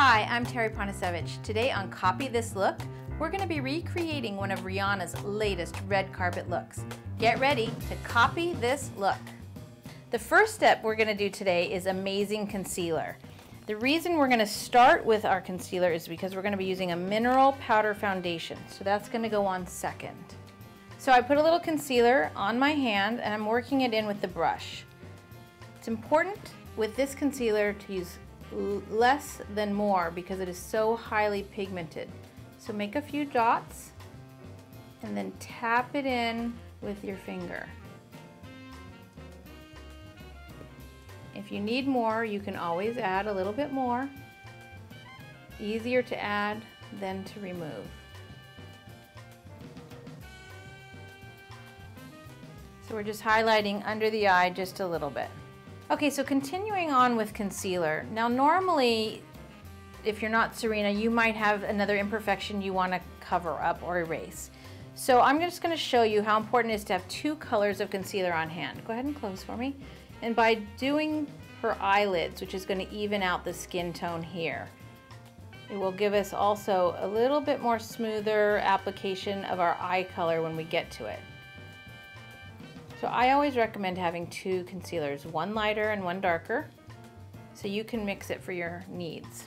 Hi, I'm Terri Apanasewicz. Today on Copy This Look, we're going to be recreating one of Rihanna's latest red carpet looks. Get ready to copy this look. The first step we're going to do today is Amazing Concealer. The reason we're going to start with our concealer is because we're going to be using a mineral powder foundation, so that's going to go on second. So I put a little concealer on my hand and I'm working it in with the brush. It's important with this concealer to use less than more because it is so highly pigmented. So make a few dots and then tap it in with your finger. If you need more, you can always add a little bit more. Easier to add than to remove. So we're just highlighting under the eye just a little bit. Okay, so continuing on with concealer. Now normally, if you're not Serena, you might have another imperfection you want to cover up or erase. So I'm just going to show you how important it is to have two colors of concealer on hand. Go ahead and close for me. And by doing her eyelids, which is going to even out the skin tone here, it will give us also a little bit more smoother application of our eye color when we get to it. So I always recommend having two concealers, one lighter and one darker, so you can mix it for your needs.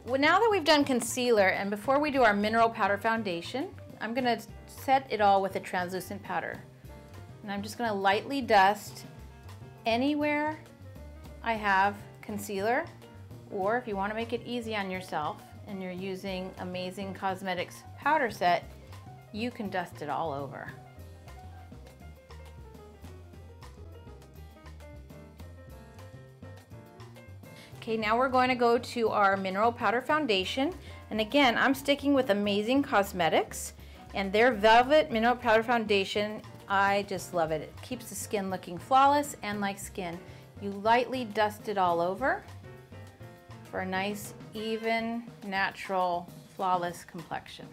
Well, now that we've done concealer and before we do our mineral powder foundation, I'm going to set it all with a translucent powder. And I'm just going to lightly dust anywhere I have concealer, or if you want to make it easy on yourself and you're using Amazing Cosmetics powder set, you can dust it all over. Okay, now we're going to go to our mineral powder foundation, and again I'm sticking with Amazing Cosmetics and their Velvet Mineral Powder Foundation. I just love it. It keeps the skin looking flawless and like skin. You lightly dust it all over for a nice, even, natural, flawless complexion.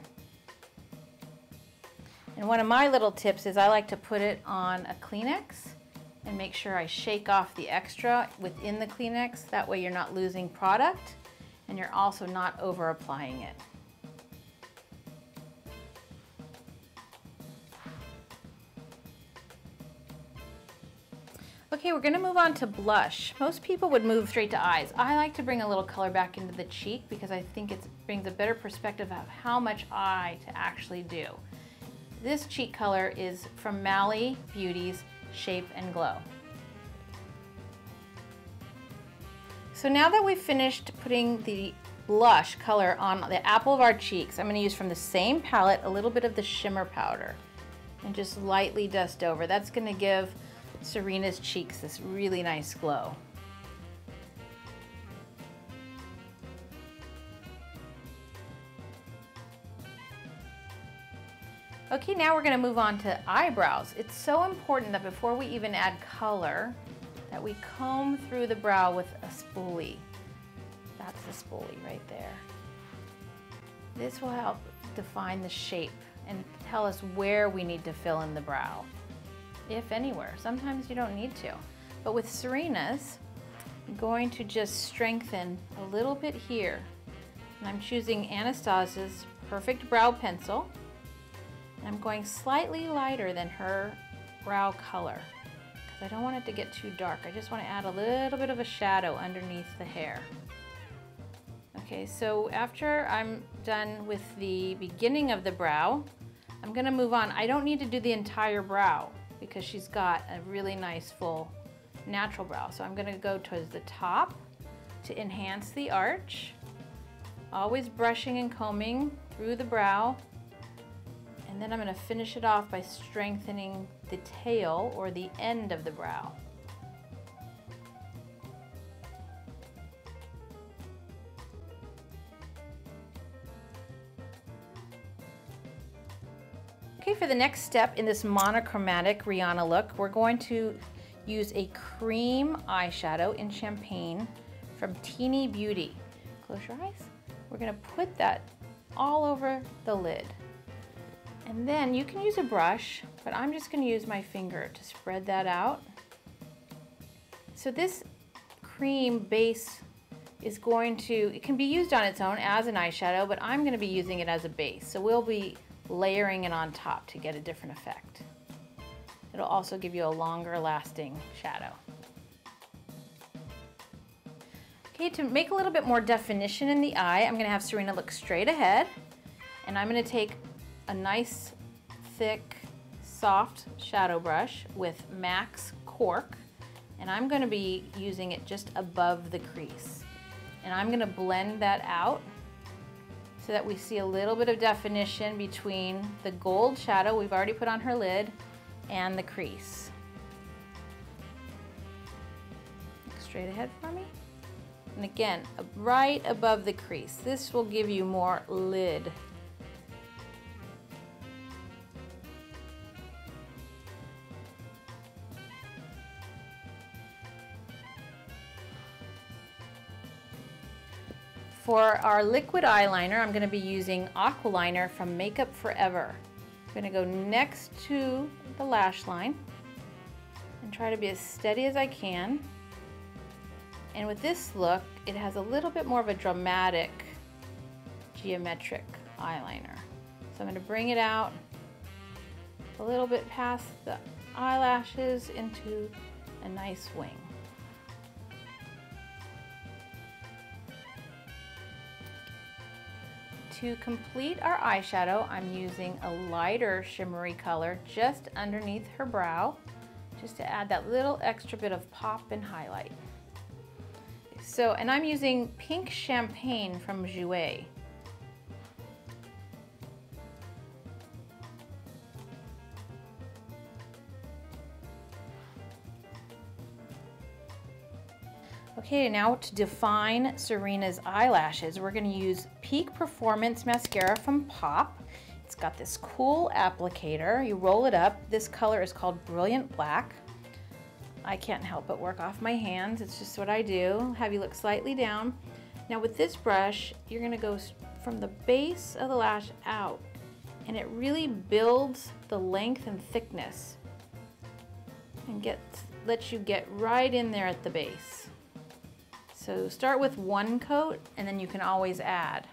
And one of my little tips is I like to put it on a Kleenex and make sure I shake off the extra within the Kleenex. That way you're not losing product and you're also not over applying it. Okay, we're gonna move on to blush. Most people would move straight to eyes. I like to bring a little color back into the cheek because I think it brings a better perspective of how much eye to actually do. This cheek color is from Mally Beauty's Shape and Glow. So now that we've finished putting the blush color on the apple of our cheeks, I'm going to use from the same palette a little bit of the shimmer powder and just lightly dust over. That's going to give Serena's cheeks this really nice glow. Okay, now we're going to move on to eyebrows. It's so important that before we even add color, that we comb through the brow with a spoolie. That's the spoolie right there. This will help define the shape and tell us where we need to fill in the brow, if anywhere. Sometimes you don't need to. But with Serena's, I'm going to just strengthen a little bit here. And I'm choosing Anastasia's Perfect Brow Pencil. I'm going slightly lighter than her brow color because I don't want it to get too dark. I just want to add a little bit of a shadow underneath the hair. Okay, so after I'm done with the beginning of the brow, I'm going to move on. I don't need to do the entire brow because she's got a really nice full natural brow. So I'm going to go towards the top to enhance the arch, always brushing and combing through the brow. And then I'm going to finish it off by strengthening the tail or the end of the brow. Okay, for the next step in this monochromatic Rihanna look, we're going to use a cream eyeshadow in Champagne from Teeny Beauty. Close your eyes. We're going to put that all over the lid. And then you can use a brush, but I'm just going to use my finger to spread that out. So this cream base is going to, it can be used on its own as an eyeshadow, but I'm going to be using it as a base. So we'll be layering it on top to get a different effect. It'll also give you a longer lasting shadow. Okay, to make a little bit more definition in the eye, I'm going to have Serena look straight ahead, and I'm going to take a nice, thick, soft shadow brush with MAC's Cork, and I'm going to be using it just above the crease. And I'm going to blend that out so that we see a little bit of definition between the gold shadow we've already put on her lid and the crease. Look straight ahead for me. And again, right above the crease. This will give you more lid. For our liquid eyeliner, I'm going to be using Aqualiner from Makeup Forever. I'm going to go next to the lash line and try to be as steady as I can. And with this look, it has a little bit more of a dramatic, geometric eyeliner. So I'm going to bring it out a little bit past the eyelashes into a nice wing. To complete our eyeshadow, I'm using a lighter shimmery color just underneath her brow, just to add that little extra bit of pop and highlight. So, and I'm using Pink Champagne from Jouer. Okay, now to define Serena's eyelashes, we're going to use Peak Performance Mascara from Pop. It's got this cool applicator. You roll it up. This color is called Brilliant Black. I can't help but work off my hands. It's just what I do. Have you look slightly down. Now with this brush, you're going to go from the base of the lash out, and it really builds the length and thickness and lets you get right in there at the base. So start with one coat and then you can always add.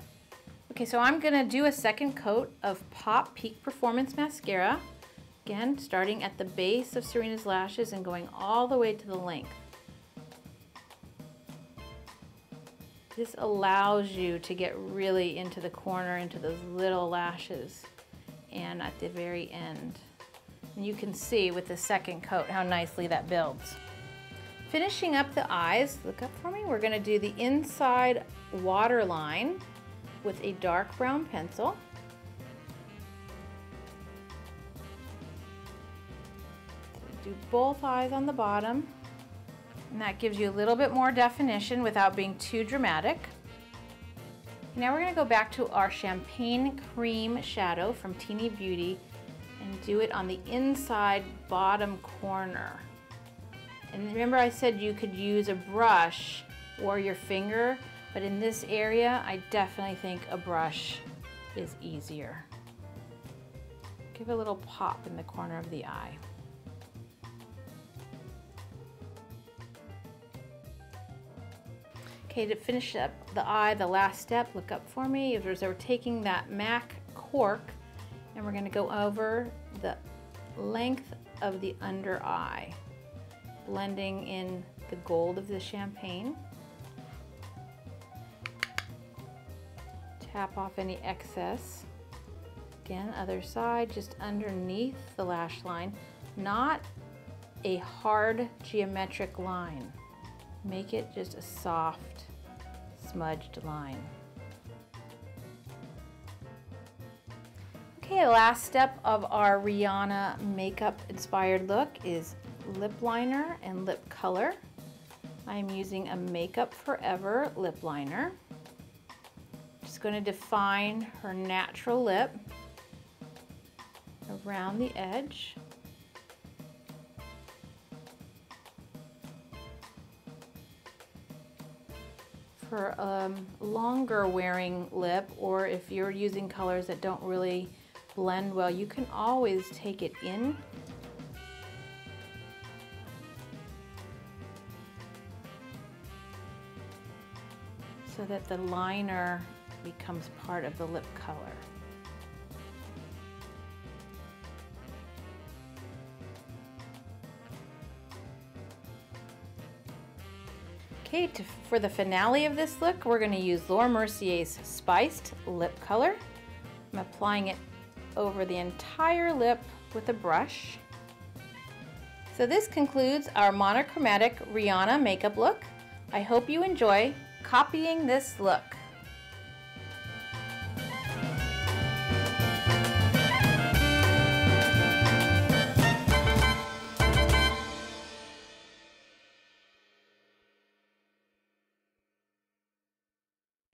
Okay, so I'm gonna do a second coat of Pop Peak Performance Mascara. Again, starting at the base of Serena's lashes and going all the way to the length. This allows you to get really into the corner, into those little lashes, and at the very end. And you can see with the second coat how nicely that builds. Finishing up the eyes, look up for me, we're going to do the inside waterline with a dark brown pencil. So do both eyes on the bottom, and that gives you a little bit more definition without being too dramatic. Now we're going to go back to our Champagne Cream shadow from Teeny Beauty and do it on the inside bottom corner. And remember I said you could use a brush or your finger, but in this area I definitely think a brush is easier. Give a little pop in the corner of the eye. Okay, to finish up the eye, the last step, look up for me. We're taking that MAC Cork and we're going to go over the length of the under eye, blending in the gold of the champagne. Tap off any excess. Again, other side, just underneath the lash line, not a hard geometric line. Make it just a soft, smudged line. Okay, the last step of our Rihanna makeup inspired look is lip liner and lip color. I'm using a Makeup Forever lip liner. Just going to define her natural lip around the edge. For a longer wearing lip, or if you're using colors that don't really blend well, you can always take it in. so that the liner becomes part of the lip color. Okay, for the finale of this look, we're going to use Laura Mercier's Spiced Lip Color. I'm applying it over the entire lip with a brush. So this concludes our monochromatic Rihanna makeup look. I hope you enjoy copying this look.